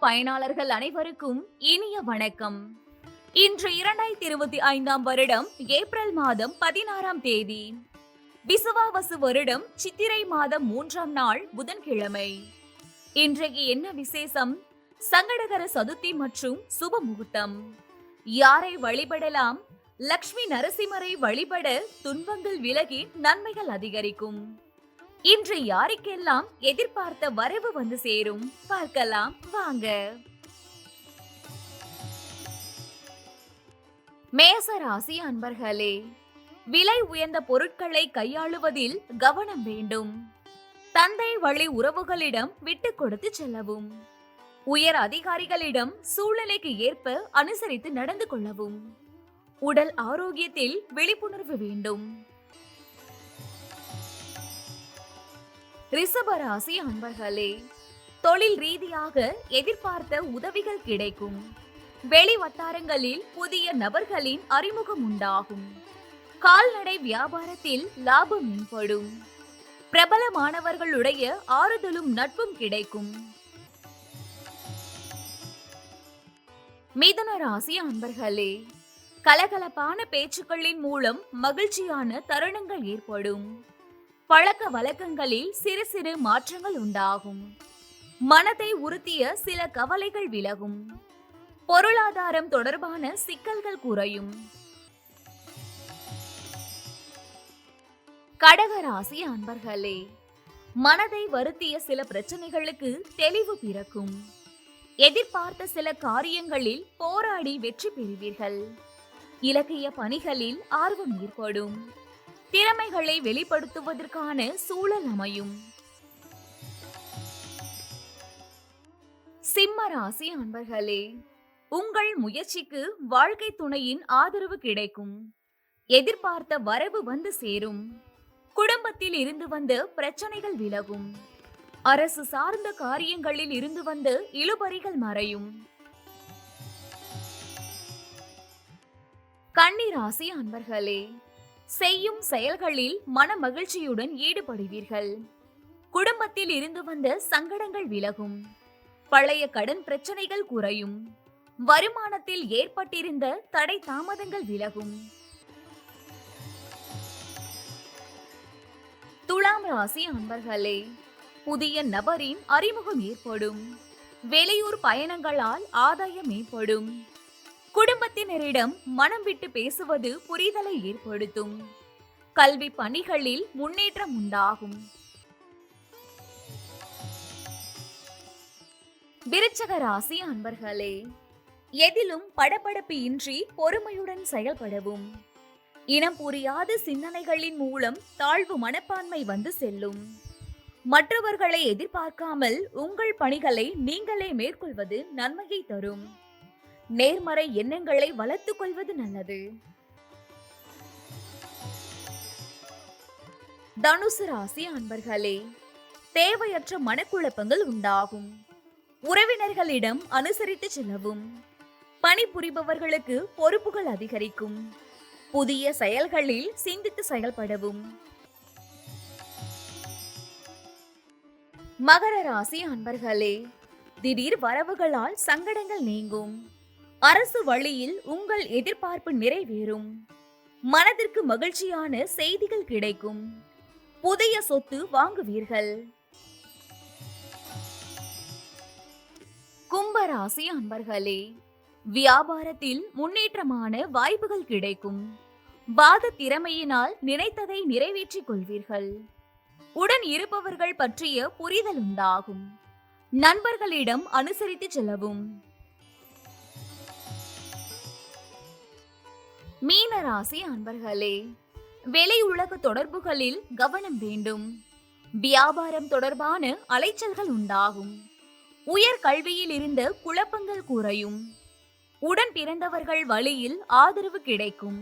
பயனாளர்கள் அனைவருக்கும் இனிய வணக்கம். இன்று 2025 வருடம் ஏப்ரல் மாதம் 16 தேதி, விசுவாவசு வருடம் சித்திரை மாதம் 3 நாள் புதன்கிழமை. இன்றைக்கு என்ன விசேஷம்? சங்கடகர சதுர்த்தி மற்றும் சுப முகூர்த்தம். யாரை வழிபடலாம்? லக்ஷ்மி நரசிம்மரை வழிபட துன்பங்கள் விலகி நன்மைகள் அதிகரிக்கும். இன்று யாருக்கெல்லாம் எதிர்பார்த்த வரவு வந்து சேரும்? பார்க்கலாம் வாங்க. மேச ராசி அன்பர்களே, விலை உயர்ந்த பொருட்களை கையாளுவதில் கவனம் வேண்டும். தந்தை வழி உறவுகளிடம் விட்டு கொடுத்து செல்லவும். உயர் அதிகாரிகளிடம் சூழ்நிலைக்கு ஏற்ப அனுசரித்து நடந்து கொள்ளவும். உடல் ஆரோக்கியத்தில் விழிப்புணர்வு வேண்டும். ரிஷபராசி அன்பர்களே, தொழில் ரீதியாக எதிர்பார்த்த உதவிகள் கிடைக்கும். வெளி வட்டாரங்களில் புதிய நபர்களின் அறிமுகம் உண்டாகும். கால்நடை வியாபாரத்தில் லாபம் மேம்படும். பிரபலமானவர்களுடைய ஆறுதலும் நட்பும் கிடைக்கும். மிதுன ராசி அன்பர்களே, கலகலப்பான பேச்சுக்களின் மூலம் மகிழ்ச்சியான தருணங்கள் ஏற்படும். பழக்க வழக்கங்களில் சிறு சிறு மாற்றங்கள் உண்டாகும். மனதை உறுத்திய சில கவலைகள் விலகும். பொருளாதாரம் தொடர்பான சிக்கல்கள் குறையும். கடகராசி அன்பர்களே, மனதை வருத்திய சில பிரச்சனைகளுக்கு தெளிவு பிறக்கும். எதிர்பார்த்த சில காரியங்களில் போராடி வெற்றி பெறுவீர்கள். இலக்கிய பணிகளில் ஆர்வம் ஏற்படும். திறமைகளை வெளிப்படுத்துவதற்கான சூழல் அமையும். சிம்ம ராசி அன்பர்களே, உங்கள் முயற்சிக்கு வாழ்க்கை துணையின் ஆதரவு கிடைக்கும். எதிர்பார்த்த வரவு வந்து சேரும். குடும்பத்தில் இருந்து வந்த பிரச்சனைகள் விலகும். அரசு சார்ந்த காரியங்களில் இருந்து வந்த இழுபறிகள் மறையும். கன்னி ராசி அன்பர்களே, செய்யும் செயல்களில் மன மகிழ்ச்சியுடன் ஈடுபடுவீர்கள். குடும்பத்தில் இருந்து வந்த சங்கடங்கள் விலகும். பழைய கடன் பிரச்சனைகள் குறையும். வருமானத்தில் ஏற்பட்டிருந்த தடை தாமதங்கள் விலகும். துலாம் ராசி அன்பர்களே, புதிய நபரின் அறிமுகம் ஏற்படும். வெளியூர் பயணங்களால் ஆதாயம் ஏற்படும். குடும்பத்தினரிடம் மனம் விட்டு பேசுவது புரிதலை ஏற்படுத்தும். கல்வி பணிகளில் முன்னேற்றம் உண்டாகும். விருச்சக ராசி அன்பர்களே, எதிலும் படபடப்பு இன்றி பொறுமையுடன் செயல்படவும். இனம் புரியாத சிந்தனைகளின் மூலம் தாழ்வு மனப்பான்மை வந்து செல்லும். மற்றவர்களை எதிர்பார்க்காமல் உங்கள் பணிகளை நீங்களே மேற்கொள்வது நன்மையை தரும். நேர்மறை எண்ணங்களை வளர்த்துக் கொள்வது நல்லது. தனுசு ராசி அன்பர்களே, தேவையற்ற மனக்குழப்பங்கள் உண்டாகும். உறவினர்களிடம் அனுசரித்து செல்லவும். பணிபுரிபவர்களுக்கு பொறுப்புகள் அதிகரிக்கும். புதிய செயல்களில் சிந்தித்து செயல்படவும். மகர ராசி அன்பர்களே, திடீர் வரவுகளால் சங்கடங்கள் நீங்கும். அரசு வழியில் உங்கள் எதிர்பார்ப்பு நிறைவேறும். மனதிற்கு மகிழ்ச்சியான செய்திகள் கிடைக்கும். புதிய சொத்து வாங்குவீர்கள். கும்பராசி அன்பர்களே, வியாபாரத்தில் முன்னேற்றமான வாய்ப்புகள் கிடைக்கும். வாத திறமையினால் நினைத்ததை நிறைவேற்றிக் கொள்வீர்கள். உடன் இருப்பவர்கள் பற்றிய புரிதல் உண்டாகும். நண்பர்களிடம் அனுசரித்து செல்லவும். மீன ராசி அன்பர்களே, வெளி உலக தொடர்புகளில் கவனம் வேண்டும். வியாபாரம் தொடர்பான அலைச்சல்கள் உண்டாகும். உயர் கல்வியில் இருந்த குழப்பங்கள் குறையும். உடன் பிறந்தவர்கள் வழியில் ஆதரவு கிடைக்கும்.